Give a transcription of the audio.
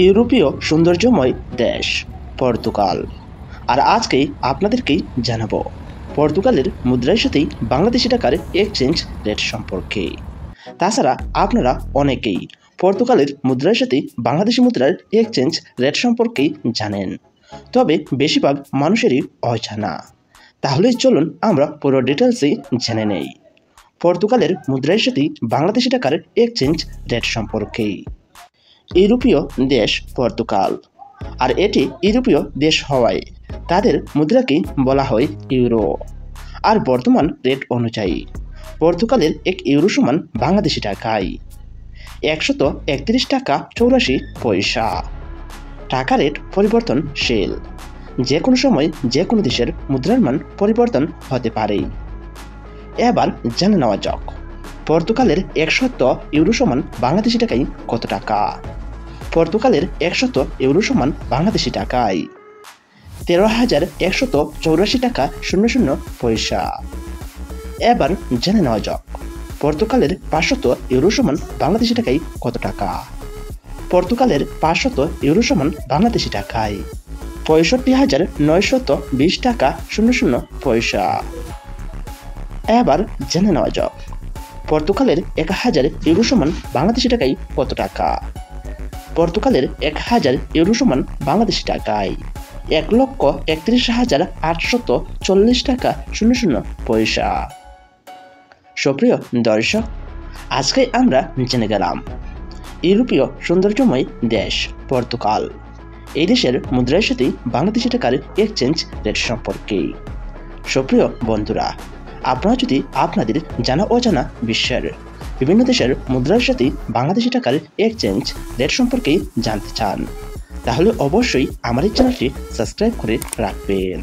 ইউরোপীয় সৌন্দর্যময় দেশ পর্তুগাল। আর আজকেই আপনাদেরকেই জানাবো পর্তুগালের মুদ্রার সাথেই বাংলাদেশি টাকার এক্সচেঞ্জ রেট সম্পর্কে। তাছাড়া আপনারা অনেকেই পর্তুগালের মুদ্রার সাথে বাংলাদেশি মুদ্রার এক্সচেঞ্জ রেট সম্পর্কেই জানেন, তবে বেশিরভাগ মানুষেরই অজানা। তাহলে চলুন আমরা পুরো ডিটেলসে জেনে নেই পর্তুগালের মুদ্রার সাথে বাংলাদেশি টাকার এক্সচেঞ্জ রেট সম্পর্কে। ইউরোপীয় দেশ পর্তুগাল, আর এটি ইউরোপীয় দেশ হওয়ায় তাদের মুদ্রাকেই বলা হয় ইউরো। আর বর্তমান রেট অনুযায়ী পর্তুগালের এক ইউরো সমান বাংলাদেশি টাকায় 131 টাকা 84 পয়সা। টাকা রেট পরিবর্তনশীল, যে কোনো সময় যে কোনো দেশের মুদ্রার মান পরিবর্তন হতে পারে। এবার জেনে নেওয়া যাক পর্তুগালের 100 ইউরো সমান বাংলাদেশি টাকায় কত টাকা। পর্তুগালের 100 ইউরো সমান বাংলাদেশি টাকায় 13,184 টাকা 00 পয়সা। এবার জেনে নেওয়া যাক পর্তুগালের 500 ইউরো সমান বাংলাদেশি টাকায় কত টাকা। পর্তুগালের 500 ইউরো সমান বাংলাদেশি টাকায় 65,920 টাকা 00 পয়সা। এবার জেনে নেওয়া যাক পর্তুগালের 1000 ইউরো সমান বাংলাদেশি টাকায় কত টাকা। পর্তুগালের 1000 ইউরো সমান বাংলাদেশি টাকায় 1,31,840 টাকা 00 পয়সা। সুপ্রিয় দর্শক, আজকে আমরা জেনে গেলাম ইউরোপীয় সৌন্দর্যময় দেশ পর্তুগাল, এই দেশের মুদ্রার সাথে বাংলাদেশি টাকার এক্সচেঞ্জ রেট সম্পর্কে। সুপ্রিয় বন্ধুরা, আপনারা যদি আপনাদের জানা অজানা বিশ্বের বিভিন্ন দেশের মুদ্রার সাথে বাংলাদেশি টাকার এক্সচেঞ্জ রেট সম্পর্কে জানতে চান, তাহলে অবশ্যই আমার এই চ্যানেলটি সাবস্ক্রাইব করে রাখবেন।